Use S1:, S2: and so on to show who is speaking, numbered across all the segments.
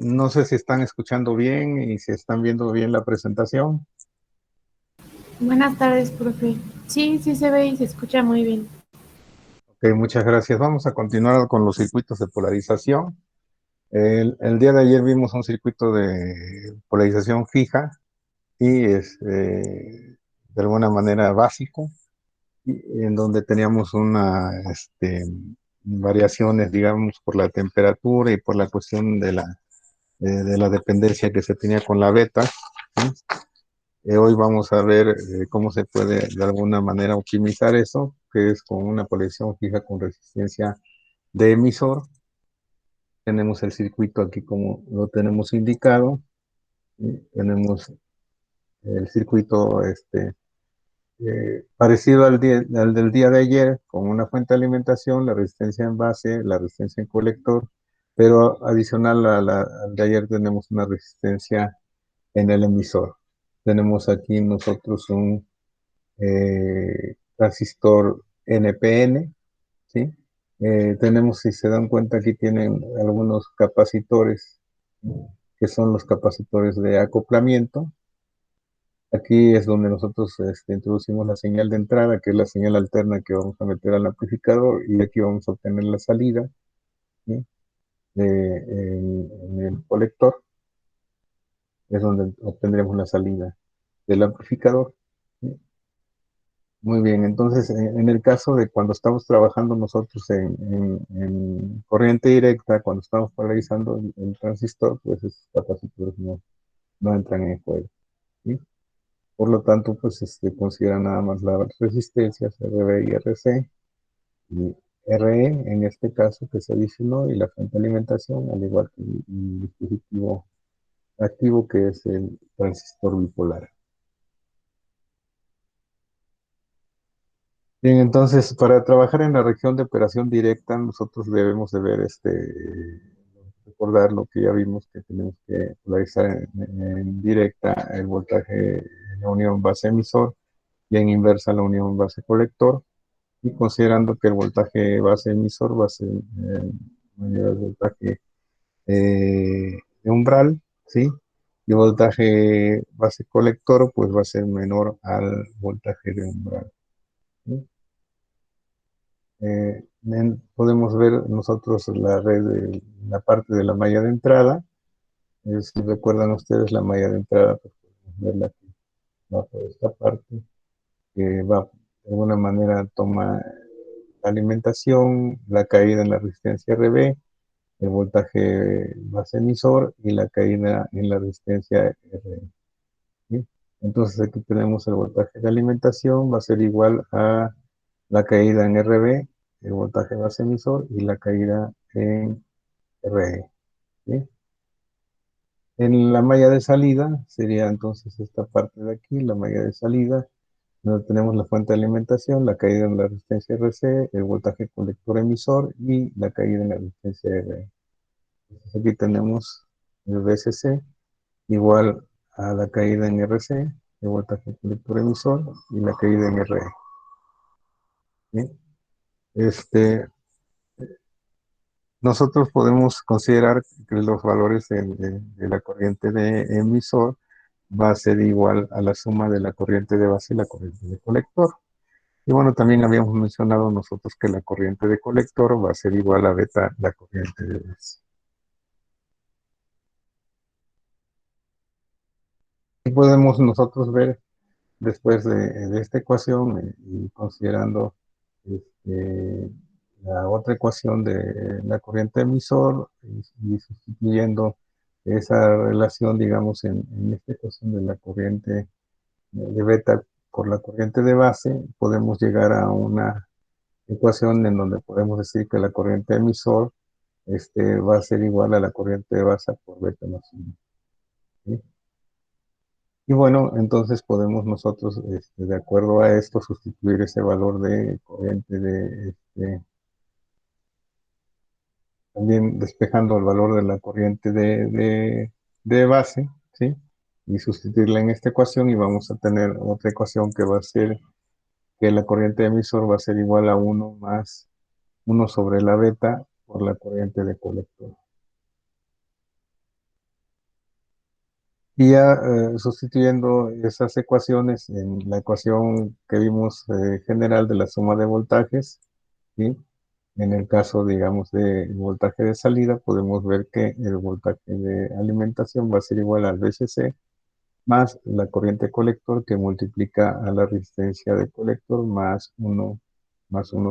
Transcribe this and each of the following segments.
S1: No sé si están escuchando bien y si están viendo bien la presentación.
S2: Buenas tardes, profe. Sí, sí se ve y se escucha muy bien.
S1: Ok, muchas gracias. Vamos a continuar con los circuitos de polarización. El día de ayer vimos un circuito de polarización fija y es de alguna manera básico, en donde teníamos variaciones, digamos, por la temperatura y por la cuestión de la dependencia que se tenía con la beta. ¿Sí? Hoy vamos a ver cómo se puede de alguna manera optimizar eso, que es con una polarización fija con resistencia de emisor. Tenemos el circuito aquí como lo tenemos indicado. Tenemos el circuito parecido al del día de ayer, con una fuente de alimentación, la resistencia en base, la resistencia en colector, pero adicional al de ayer tenemos una resistencia en el emisor. Tenemos aquí nosotros un transistor NPN, ¿sí? Tenemos, si se dan cuenta, aquí tienen algunos capacitores, que son los capacitores de acoplamiento. Aquí es donde nosotros introducimos la señal de entrada, que es la señal alterna que vamos a meter al amplificador, y aquí vamos a obtener la salida, ¿sí? En el colector, es donde obtendremos la salida del amplificador, ¿sí? Muy bien, entonces en el caso de cuando estamos trabajando nosotros en corriente directa, cuando estamos polarizando el transistor, pues esos capacitores no entran en juego, ¿sí? Por lo tanto, pues considera nada más las resistencias RB y RC, y RE en este caso que se adicionó, y la fuente de alimentación, al igual que el dispositivo activo que es el transistor bipolar. Bien, entonces, para trabajar en la región de operación directa, nosotros debemos de ver, recordar lo que ya vimos, que tenemos que polarizar en directa el voltaje en la unión base emisor y en inversa la unión base colector, y considerando que el voltaje base emisor va a ser mayor al voltaje de umbral, ¿sí? Y el voltaje base colector, pues va a ser menor al voltaje de umbral, ¿sí? Podemos ver nosotros la red, la parte de la malla de entrada. Si recuerdan ustedes la malla de entrada, pues podemos verla aquí abajo de esta parte, que va de alguna manera toma la alimentación, la caída en la resistencia RB, el voltaje base emisor y la caída en la resistencia RE, ¿sí? Entonces aquí tenemos el voltaje de alimentación, va a ser igual a la caída en RB, el voltaje base emisor y la caída en RE, ¿sí? En la malla de salida sería entonces esta parte de aquí, la malla de salida, donde tenemos la fuente de alimentación, la caída en la resistencia RC, el voltaje colector emisor y la caída en la resistencia RE. Entonces aquí tenemos el VCC igual a la caída en RC, el voltaje colector emisor y la caída en RE, ¿sí? Este, Nosotros podemos considerar que los valores de la corriente de emisor va a ser igual a la suma de la corriente de base y la corriente de colector. Y bueno, también habíamos mencionado nosotros que la corriente de colector va a ser igual a beta la corriente de base. Y podemos nosotros ver después de esta ecuación, y considerando este, la otra ecuación de la corriente emisor, y sustituyendo esa relación, digamos, en esta ecuación de la corriente de beta por la corriente de base, podemos llegar a una ecuación en donde podemos decir que la corriente emisor va a ser igual a la corriente de base por beta más 1, ¿sí? Y bueno, entonces podemos nosotros, de acuerdo a esto, sustituir ese valor de corriente también despejando el valor de la corriente de base, ¿sí? Y sustituirla en esta ecuación, y vamos a tener otra ecuación que va a ser que la corriente emisor va a ser igual a uno más uno sobre la beta por la corriente de colector. Y ya sustituyendo esas ecuaciones en la ecuación que vimos general de la suma de voltajes, ¿sí? En el caso, digamos, del voltaje de salida, podemos ver que el voltaje de alimentación va a ser igual al VCC más la corriente colector que multiplica a la resistencia de colector más uno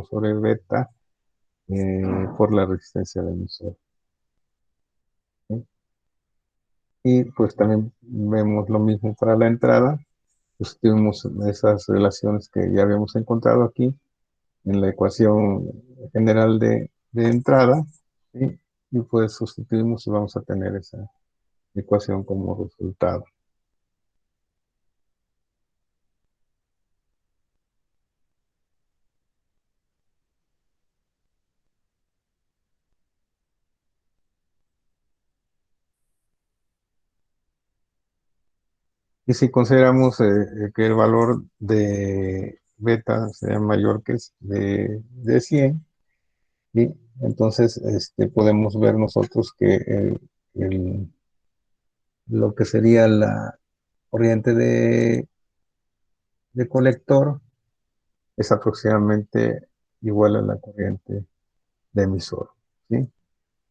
S1: sobre beta por la resistencia del emisor. ¿Sí? Y pues también vemos lo mismo para la entrada. Pues tuvimos esas relaciones que ya habíamos encontrado aquí en la ecuación general de entrada, ¿sí? Y pues sustituimos y vamos a tener esa ecuación como resultado. Y si consideramos que el valor de beta sea mayor que de 100, ¿sí? Entonces podemos ver nosotros que lo que sería la corriente de colector es aproximadamente igual a la corriente de emisor, ¿sí?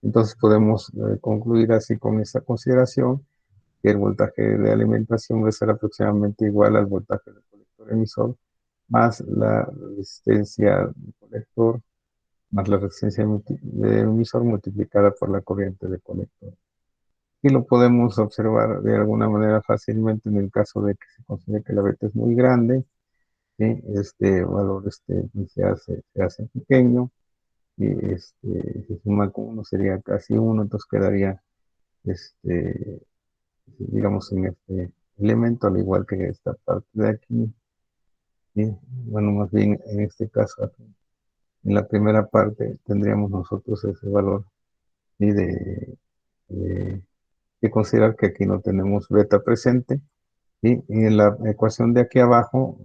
S1: Entonces podemos concluir así con esta consideración que el voltaje de alimentación debe ser aproximadamente igual al voltaje del colector emisor más la resistencia del colector más la resistencia de emisor multiplicada por la corriente de colector. Y lo podemos observar de alguna manera fácilmente en el caso de que se considere que la beta es muy grande, ¿sí? Este valor pues, se hace pequeño y se suma con uno sería casi uno, entonces quedaría este, digamos en este elemento, al igual que esta parte de aquí, ¿sí? Bueno, más bien en este caso, aquí, en la primera parte tendríamos nosotros ese valor, ¿sí? De, de considerar que aquí no tenemos beta presente, ¿sí? Y en la ecuación de aquí abajo,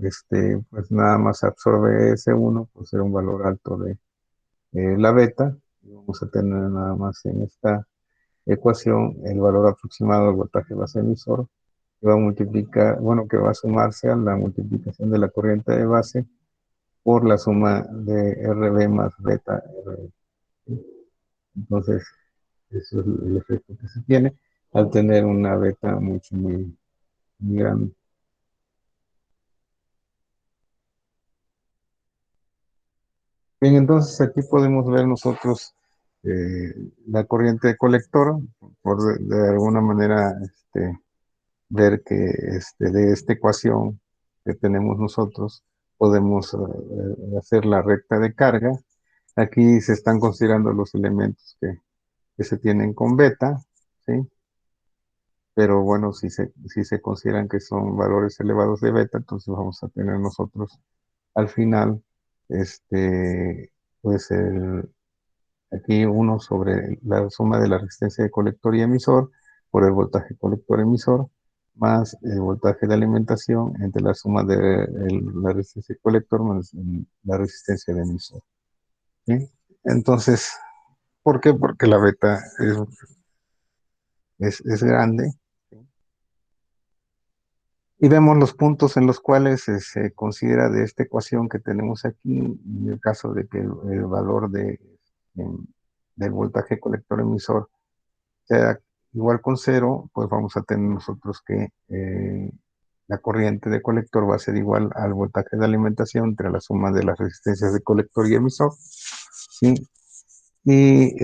S1: pues nada más absorbe ese uno por ser un valor alto de la beta, y vamos a tener nada más en esta ecuación el valor aproximado del voltaje base emisor, que va a multiplicar, bueno, que va a sumarse a la multiplicación de la corriente de base por la suma de RB más beta RB. ¿Sí? Entonces, eso es el efecto que se tiene al tener una beta muy grande. Bien, entonces aquí podemos ver nosotros eh, la corriente de colector, por de alguna manera ver que de esta ecuación que tenemos nosotros podemos hacer la recta de carga. Aquí se están considerando los elementos que se tienen con beta, ¿sí? Pero bueno, si se consideran que son valores elevados de beta, entonces vamos a tener nosotros al final, pues aquí uno sobre la suma de la resistencia de colector y emisor por el voltaje colector emisor más el voltaje de alimentación entre la suma de la resistencia de colector más la resistencia de emisor, ¿sí? Entonces, ¿por qué? Porque la beta es grande, ¿sí? Y vemos los puntos en los cuales se considera de esta ecuación que tenemos aquí, en el caso de que el valor del voltaje colector emisor sea igual con cero, pues vamos a tener nosotros que la corriente de colector va a ser igual al voltaje de alimentación entre la suma de las resistencias de colector y emisor, ¿sí? Y,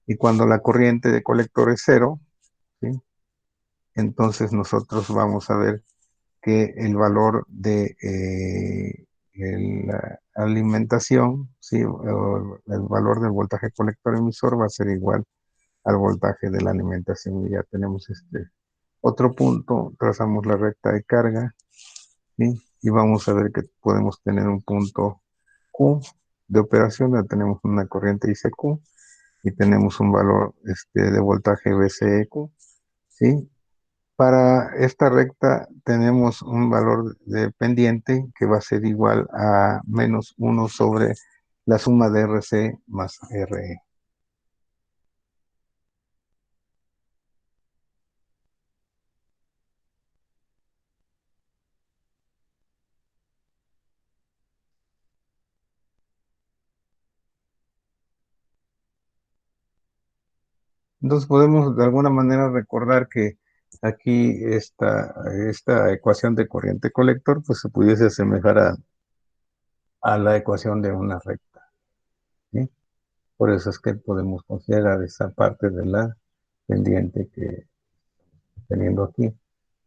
S1: y cuando la corriente de colector es cero, ¿sí? Entonces nosotros vamos a ver que el valor de la alimentación, ¿sí? O el valor del voltaje colector emisor va a ser igual al voltaje de la alimentación. Y ya tenemos otro punto, trazamos la recta de carga, ¿sí? Y vamos a ver que podemos tener un punto Q de operación, ya tenemos una corriente ICQ y tenemos un valor de voltaje VCEQ, ¿sí? Para esta recta tenemos un valor de pendiente que va a ser igual a menos uno sobre la suma de RC más RE. Entonces podemos de alguna manera recordar que aquí esta ecuación de corriente colector pues se pudiese asemejar a la ecuación de una recta, ¿sí? Por eso es que podemos considerar esa parte de la pendiente que teniendo aquí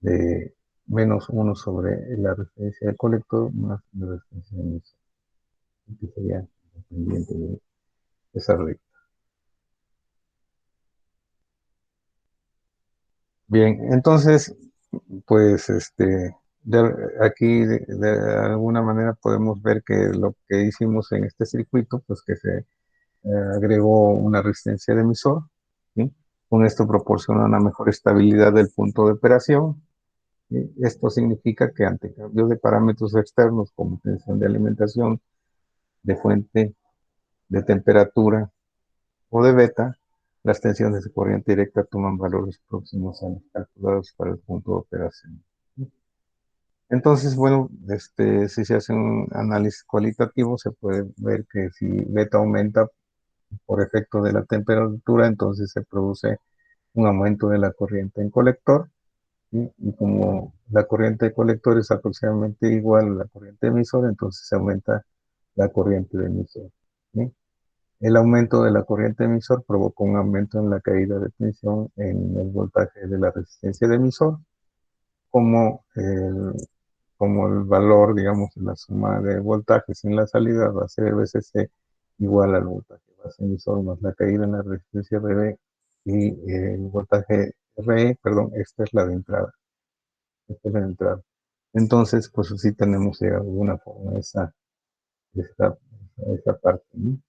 S1: de -1 sobre la resistencia del colector más la resistencia del emisor, que sería la pendiente de esa recta. Bien, entonces, pues aquí de alguna manera podemos ver que lo que hicimos en este circuito, pues que se agregó una resistencia de emisor, ¿sí? Con esto proporciona una mejor estabilidad del punto de operación. ¿Sí? Esto significa que ante cambios de parámetros externos como tensión de alimentación, de fuente, de temperatura o de beta, las tensiones de corriente directa toman valores próximos a los calculados para el punto de operación. Entonces, bueno, si se hace un análisis cualitativo, se puede ver que si beta aumenta por efecto de la temperatura, entonces se produce un aumento de la corriente en colector, ¿sí? Y como la corriente de colector es aproximadamente igual a la corriente emisor, entonces se aumenta la corriente de emisor, ¿sí? El aumento de la corriente emisor provoca un aumento en la caída de tensión en el voltaje de la resistencia de emisor, como el, como el valor, digamos, de la suma de voltajes en la salida va a ser VCC igual al voltaje base emisor más la caída en la resistencia RB y el voltaje RE, perdón, esta es la de entrada. Esta es la de entrada. Entonces, pues sí tenemos de alguna forma esa, esa parte, ¿no?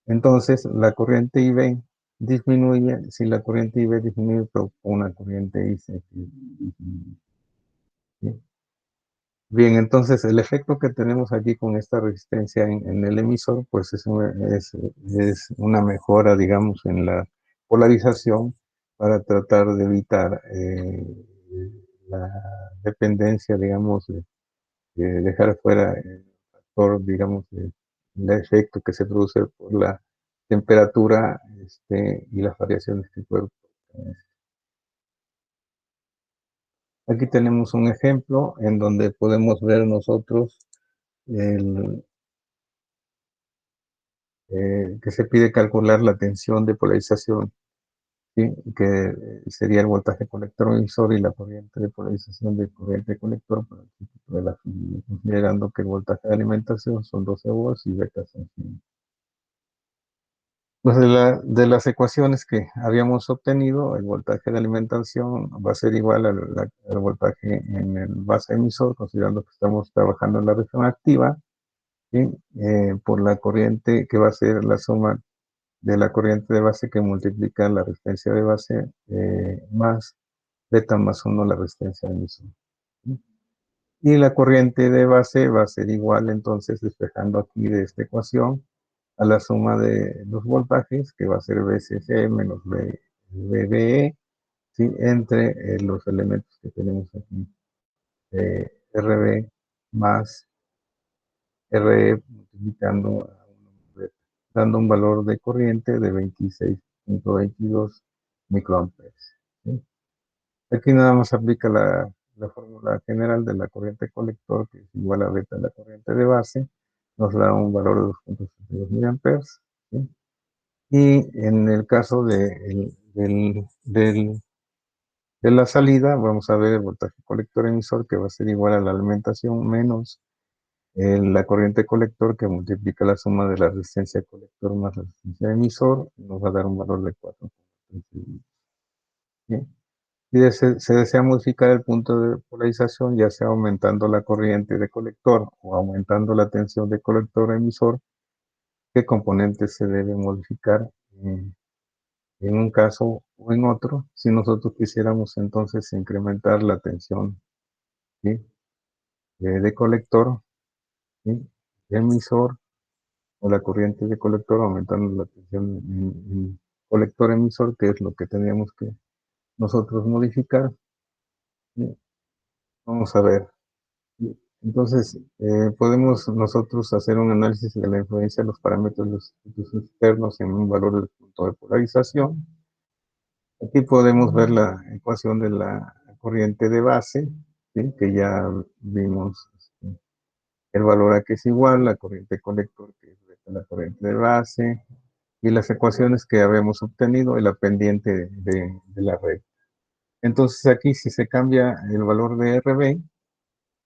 S1: Entonces, la corriente IB disminuye, si la corriente IB disminuye, provoca una corriente IC. ¿Sí? Bien, entonces el efecto que tenemos aquí con esta resistencia en el emisor, pues es una mejora, digamos, en la polarización para tratar de evitar la dependencia, digamos, de dejar fuera el factor, digamos, el efecto que se produce por la temperatura y las variaciones que puede tener. Aquí tenemos un ejemplo en donde podemos ver nosotros el, que se pide calcular la tensión de polarización, ¿sí? Que sería el voltaje colector emisor y la corriente de polarización de corriente colector para el circuito de la fibra, considerando que el voltaje de alimentación son 12 volts y beta son 100. Pues de las ecuaciones que habíamos obtenido, el voltaje de alimentación va a ser igual al voltaje en el base emisor, considerando que estamos trabajando en la región activa, ¿sí? Por la corriente que va a ser la suma de la corriente de base que multiplica la resistencia de base más beta más 1 la resistencia de emisor. ¿Sí? Y la corriente de base va a ser igual, entonces, despejando aquí de esta ecuación, a la suma de los voltajes, que va a ser VCC menos VBE, ¿sí? Entre los elementos que tenemos aquí, RB más RE multiplicando a 1, dando un valor de corriente de 26.22 microamperes. ¿Sí? Aquí nada más aplica la fórmula general de la corriente colector, que es igual a beta la corriente de base, nos da un valor de 2.62 miliamperes. ¿Sí? Y en el caso de la salida, vamos a ver el voltaje colector emisor, que va a ser igual a la alimentación menos la corriente colector, que multiplica la suma de la resistencia colector más la resistencia emisor, nos va a dar un valor de 4.31. Y se desea modificar el punto de polarización, ya sea aumentando la corriente de colector o aumentando la tensión de colector emisor. ¿Qué componentes se debe modificar en un caso o en otro? Si nosotros quisiéramos entonces incrementar la tensión, ¿sí? De colector, ¿sí? Emisor, o la corriente de colector, aumentando la tensión en colector emisor, que es lo que tendríamos que nosotros modificar. ¿Sí? Vamos a ver. Entonces, podemos nosotros hacer un análisis de la influencia de los parámetros de los circuitos externos en un valor del punto de polarización. Aquí podemos ver la ecuación de la corriente de base, ¿sí? Que ya vimos el valor a que es igual, la corriente colector que es la corriente de base, y las ecuaciones que habíamos obtenido y la pendiente de la red. Entonces aquí si se cambia el valor de RB,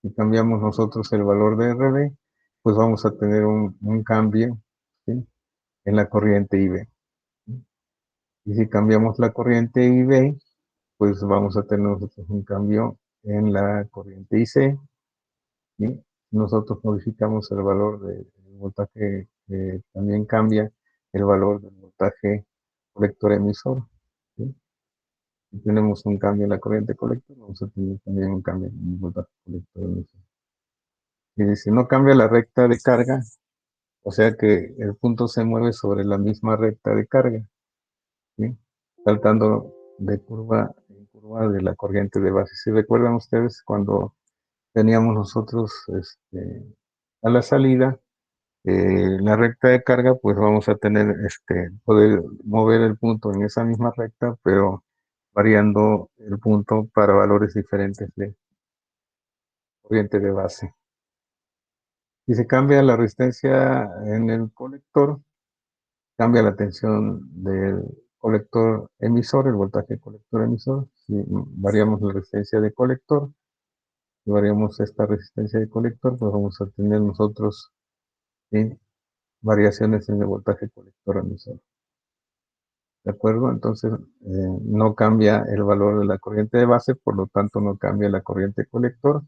S1: si cambiamos nosotros el valor de RB, pues vamos a tener un cambio, ¿sí? En la corriente IB. Y si cambiamos la corriente IB, pues vamos a tener nosotros un cambio en la corriente IC. ¿Sí? Nosotros modificamos el valor del voltaje, también cambia el valor del voltaje colector emisor. ¿Sí? Si tenemos un cambio en la corriente colector, vamos a tener también un cambio en el voltaje colector emisor. Y si no cambia la recta de carga, o sea que el punto se mueve sobre la misma recta de carga, ¿sí? Saltando de curva en curva de la corriente de base. Si recuerdan ustedes cuando teníamos nosotros a la salida la recta de carga, pues vamos a tener poder mover el punto en esa misma recta, pero variando el punto para valores diferentes de corriente de base. Si se cambia la resistencia en el colector, cambia la tensión del colector emisor, el voltaje colector emisor. Si variamos la resistencia de colector, si variamos esta resistencia de colector, pues vamos a tener nosotros, ¿sí?, variaciones en el voltaje colector emisor. ¿De acuerdo? Entonces, no cambia el valor de la corriente de base, por lo tanto no cambia la corriente colector,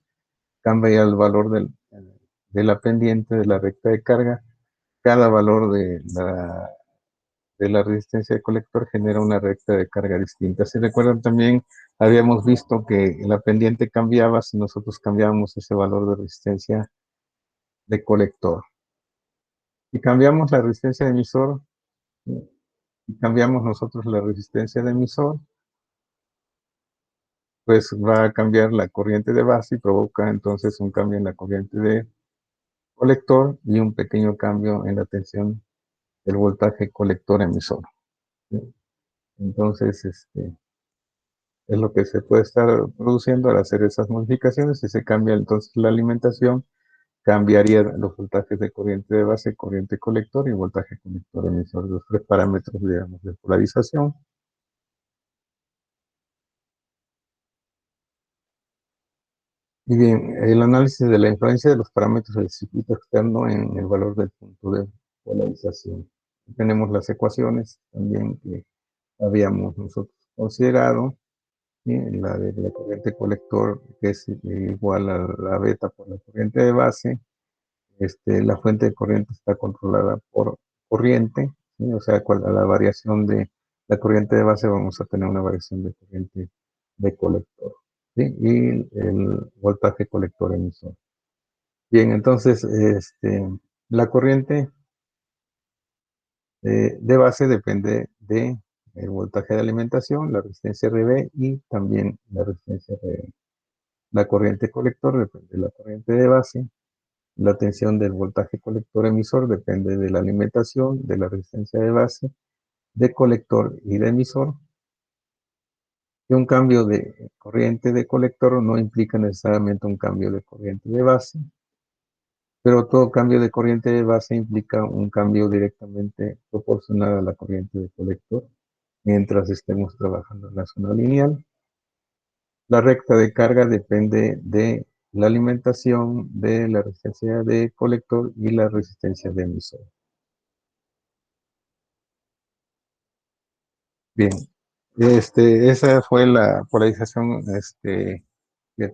S1: cambia el valor de la pendiente de la recta de carga. Cada valor de la resistencia de colector genera una recta de carga distinta. Si recuerdan también, habíamos visto que la pendiente cambiaba si nosotros cambiábamos ese valor de resistencia de colector. Si cambiamos la resistencia de emisor, y cambiamos nosotros la resistencia de emisor, pues va a cambiar la corriente de base y provoca entonces un cambio en la corriente de colector y un pequeño cambio en la tensión del voltaje colector emisor. ¿Sí? Entonces, es lo que se puede estar produciendo al hacer esas modificaciones. Si se cambia entonces la alimentación, cambiaría los voltajes de corriente de base, corriente colector y voltaje colector emisor, los tres parámetros, digamos, de polarización. Y bien, el análisis de la influencia de los parámetros del circuito externo en el valor del punto de polarización. Tenemos las ecuaciones también que habíamos nosotros considerado, ¿sí? La de la corriente colector, que es igual a la beta por la corriente de base. La fuente de corriente está controlada por corriente, ¿sí? O sea, a la variación de la corriente de base vamos a tener una variación de corriente de colector, ¿sí? Y el voltaje colector emisor. Bien, entonces, la corriente de base depende de el voltaje de alimentación, la resistencia RB y también la resistencia RB. La corriente colector depende de la corriente de base. La tensión del voltaje colector emisor depende de la alimentación, de la resistencia de base, de colector y de emisor. Y un cambio de corriente de colector no implica necesariamente un cambio de corriente de base, pero todo cambio de corriente de base implica un cambio directamente proporcional a la corriente de colector mientras estemos trabajando en la zona lineal. La recta de carga depende de la alimentación, de la resistencia de colector y la resistencia de emisor. Bien, esa fue la polarización que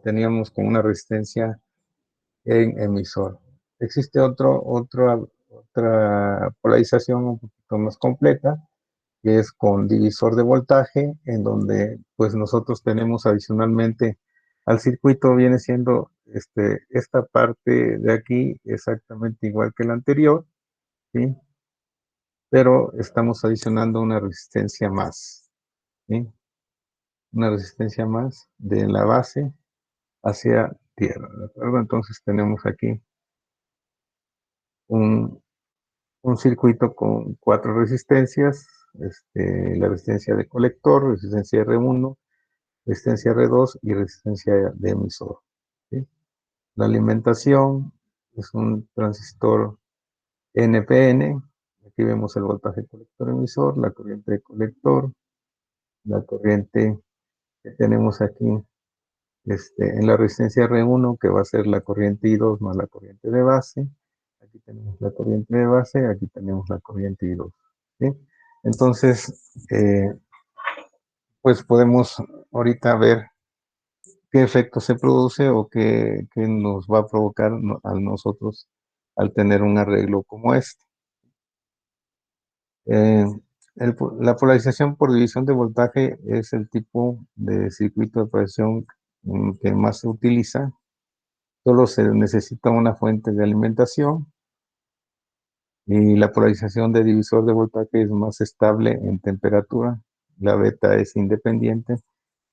S1: teníamos con una resistencia en emisor. Existe otra polarización un poquito más completa, que es con divisor de voltaje, en donde pues nosotros tenemos adicionalmente al circuito, viene siendo esta parte de aquí exactamente igual que la anterior, ¿sí? Pero estamos adicionando una resistencia más, ¿sí? Una resistencia más de la base hacia tierra, ¿de acuerdo? Entonces tenemos aquí un, un circuito con 4 resistencias, la resistencia de colector, resistencia R1, resistencia R2 y resistencia de emisor, ¿sí? La alimentación es un transistor NPN. Aquí vemos el voltaje colector emisor, la corriente de colector, la corriente que tenemos aquí en la resistencia R1, que va a ser la corriente I2 más la corriente de base. Aquí tenemos la corriente de base, aquí tenemos la corriente I2, ¿sí? Entonces, pues podemos ahorita ver qué efecto se produce o qué nos va a provocar a nosotros al tener un arreglo como este. Eh, la polarización por división de voltaje es el tipo de circuito de polarización que más se utiliza. Solo se necesita una fuente de alimentación y la polarización de divisor de voltaje es más estable en temperatura. La beta es independiente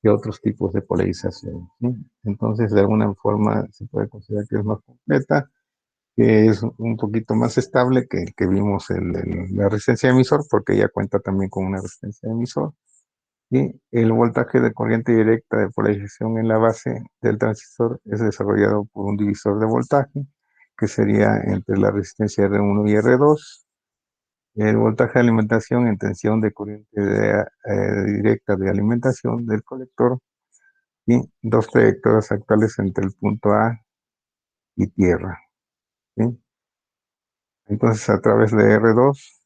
S1: que otros tipos de polarización, ¿sí? Entonces, de alguna forma se puede considerar que es más completa, que es un poquito más estable que el que vimos en la resistencia de emisor, porque ya cuenta también con una resistencia de emisor. Y el voltaje de corriente directa de polarización en la base del transistor es desarrollado por un divisor de voltaje, que sería entre la resistencia R1 y R2. El voltaje de alimentación en tensión de corriente directa de alimentación del colector y 2 trayectorias actuales entre el punto A y tierra, ¿sí? Entonces, a través de R2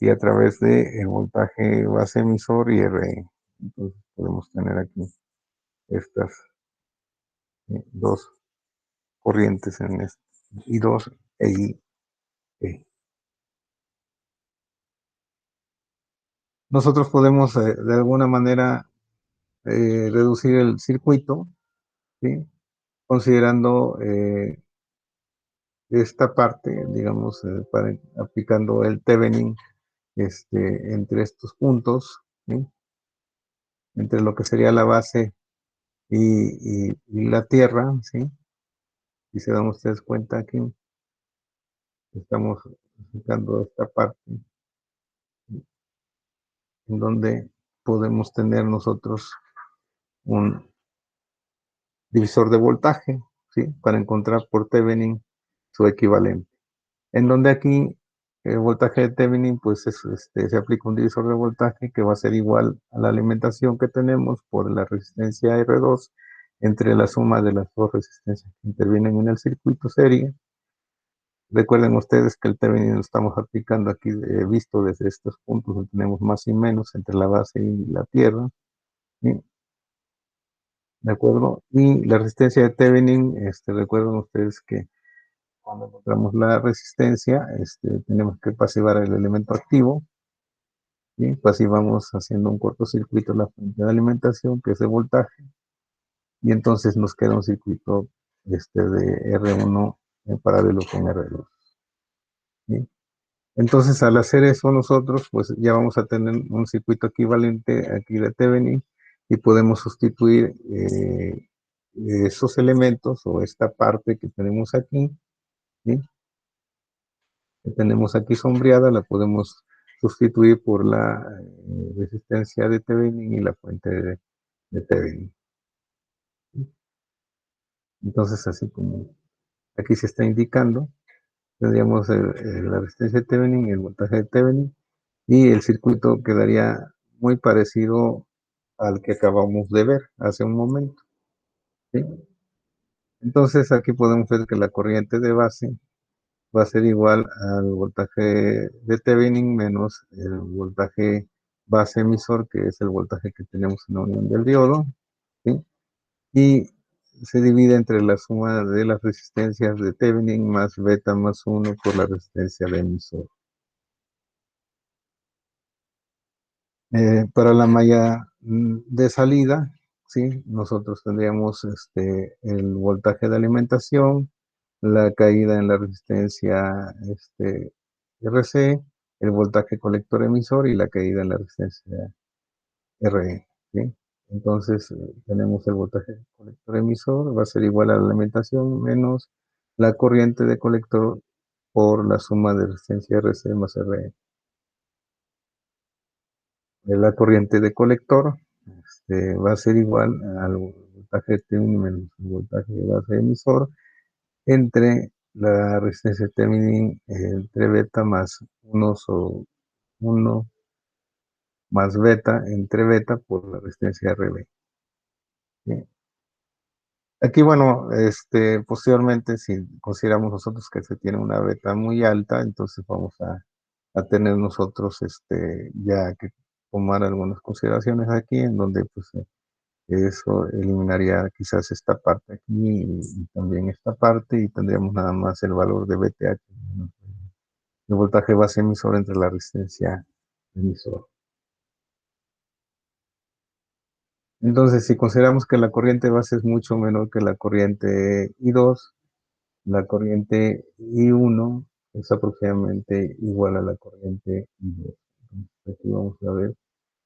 S1: y a través de el voltaje base emisor y RE. Entonces, podemos tener aquí estas 2 corrientes en este, I2 e IE. Nosotros podemos de alguna manera reducir el circuito, ¿sí? Considerando esta parte, digamos, aplicando el Thevenin entre estos puntos, ¿sí? Entre lo que sería la base y la tierra, ¿sí? Y se dan ustedes cuenta aquí, estamos aplicando esta parte en donde podemos tener nosotros un divisor de voltaje, ¿sí? Para encontrar por Thevenin su equivalente. En donde aquí el voltaje de Thevenin, pues se aplica un divisor de voltaje que va a ser igual a la alimentación que tenemos por la resistencia R2 entre la suma de las 2 resistencias que intervienen en el circuito serie. Recuerden ustedes que el Thevenin lo estamos aplicando aquí, visto desde estos puntos donde tenemos más y menos entre la base y la tierra, ¿sí? ¿De acuerdo? Y la resistencia de Thevenin, recuerden ustedes que cuando encontramos la resistencia, tenemos que pasivar el elemento activo, ¿sí? Pasivamos haciendo un cortocircuito la fuente de alimentación, que es de voltaje, y entonces nos queda un circuito de R1 en paralelo con R2, ¿sí? Entonces, al hacer eso nosotros, pues ya vamos a tener un circuito equivalente aquí de Thevenin y podemos sustituir esos elementos o esta parte que tenemos aquí, ¿sí? Que tenemos aquí sombreada, la podemos sustituir por la resistencia de Thevenin y la fuente de Thevenin. Entonces, así como aquí se está indicando, tendríamos la resistencia de Thevenin y el voltaje de Thevenin, y el circuito quedaría muy parecido al que acabamos de ver hace un momento, ¿sí? Entonces, aquí podemos ver que la corriente de base va a ser igual al voltaje de Thevenin menos el voltaje base emisor, que es el voltaje que tenemos en la unión del diodo, ¿sí? Y se divide entre la suma de las resistencias de Thevenin más beta más 1 por la resistencia de emisor. Para la malla de salida, ¿sí? Nosotros tendríamos el voltaje de alimentación, la caída en la resistencia RC, el voltaje colector emisor y la caída en la resistencia RE, ¿sí? Entonces tenemos el voltaje colector emisor, va a ser igual a la alimentación menos la corriente de colector por la suma de resistencia RC más RE. La corriente de colector va a ser igual al voltaje térmico menos el voltaje de base emisor entre la resistencia térmica entre beta más 1 o 1 más beta entre beta por la resistencia RB. ¿Sí? Aquí, bueno, posteriormente, si consideramos nosotros que se tiene una beta muy alta, entonces vamos a tener nosotros ya que tomar algunas consideraciones aquí, en donde pues eso eliminaría quizás esta parte aquí y también esta parte, y tendríamos nada más el valor de BTH, ¿no? El voltaje base emisor entre la resistencia emisor. Entonces, si consideramos que la corriente base es mucho menor que la corriente I2, la corriente I1 es aproximadamente igual a la corriente I2. Entonces, aquí vamos a ver,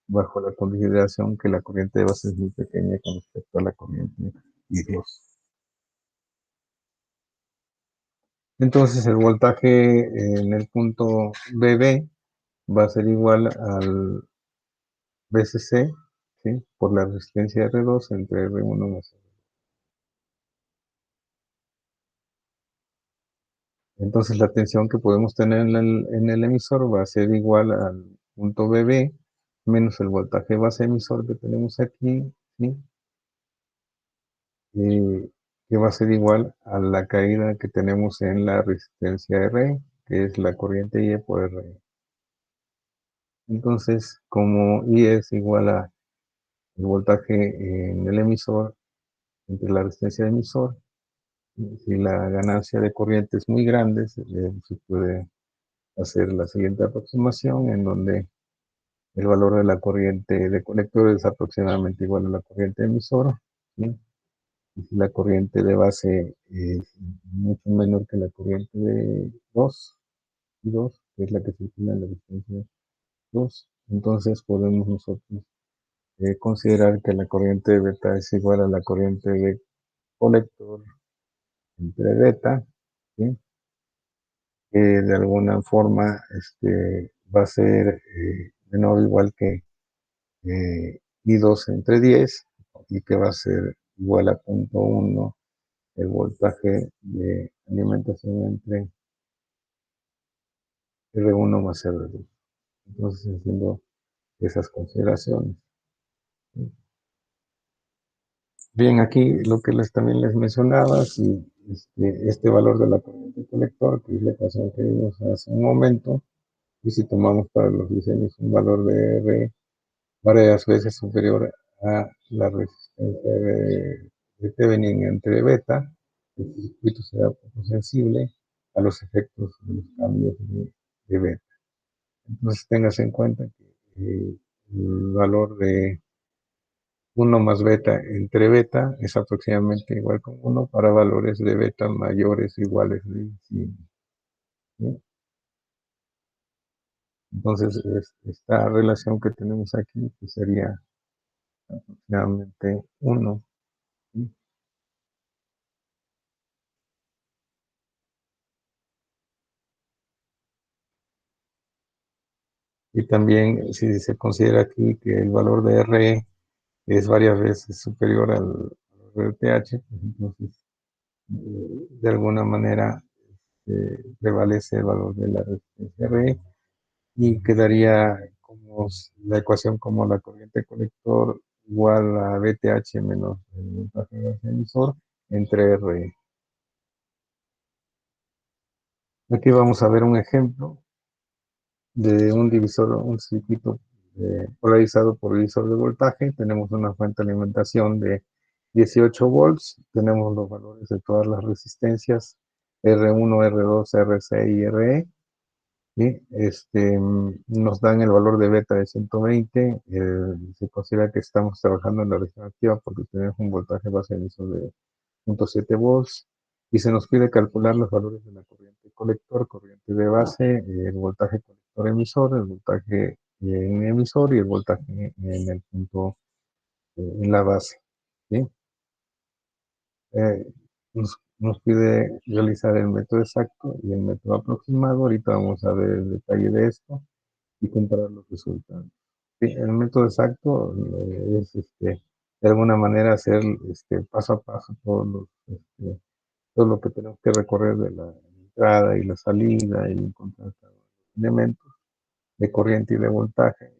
S1: bajo la consideración que la corriente de base es muy pequeña con respecto a la corriente I2. Entonces, el voltaje en el punto BB va a ser igual al BCC, ¿sí? Por la resistencia R2 entre R1 más R2. Entonces la tensión que podemos tener en el emisor va a ser igual al punto BB menos el voltaje base emisor que tenemos aquí, ¿sí? Que va a ser igual a la caída que tenemos en la resistencia R, que es la corriente I por R. Entonces, como I es igual a el voltaje en el emisor entre la resistencia del emisor, si la ganancia de corriente es muy grande, se puede hacer la siguiente aproximación en donde el valor de la corriente de colector es aproximadamente igual a la corriente emisora, ¿sí? Y si la corriente de base es mucho menor que la corriente de 2, y 2, que es la que circula en la distancia 2, entonces podemos nosotros considerar que la corriente de beta es igual a la corriente de colector entre beta, ¿sí? Que de alguna forma va a ser menor o igual que I2 entre 10 y que va a ser igual a 0.1 el voltaje de alimentación entre R1 más R2. Entonces, haciendo esas consideraciones. Bien, aquí lo que también les mencionaba, si este valor de la corriente colector, que es la ecuación que vimos hace un momento, y si tomamos para los diseños un valor de R varias veces superior a la resistencia de Thevenin entre beta, el circuito será poco sensible a los efectos de los cambios de beta. Entonces tengas en cuenta que el valor de 1 más beta entre beta es aproximadamente igual con 1 para valores de beta mayores o iguales de 100. ¿Sí? Entonces, esta relación que tenemos aquí pues sería aproximadamente 1. ¿Sí? Y también si se considera aquí que el valor de R es varias veces superior al RTH, pues entonces de alguna manera prevalece el valor de la resistencia R y quedaría como la ecuación como la corriente colector igual a BTH menos el voltaje del emisor entre R. Aquí vamos a ver un ejemplo de un divisor, un circuito polarizado por divisor de voltaje. Tenemos una fuente de alimentación de 18 volts. Tenemos los valores de todas las resistencias R1, R2, RC y RE. ¿Sí? Nos dan el valor de beta de 120. Se considera que estamos trabajando en la región activa porque tenemos un voltaje base emisor de 0.7 volts y se nos pide calcular los valores de la corriente colector, corriente de base, el voltaje colector emisor, el voltaje en emisor y el voltaje en el punto en la base, ¿sí? Nos pide realizar el método exacto y el método aproximado. Ahorita vamos a ver el detalle de esto y comparar los resultados. Sí, el método exacto es de alguna manera hacer paso a paso todo lo que tenemos que recorrer de la entrada y la salida y encontrar cada uno de los elementos de corriente y de voltaje.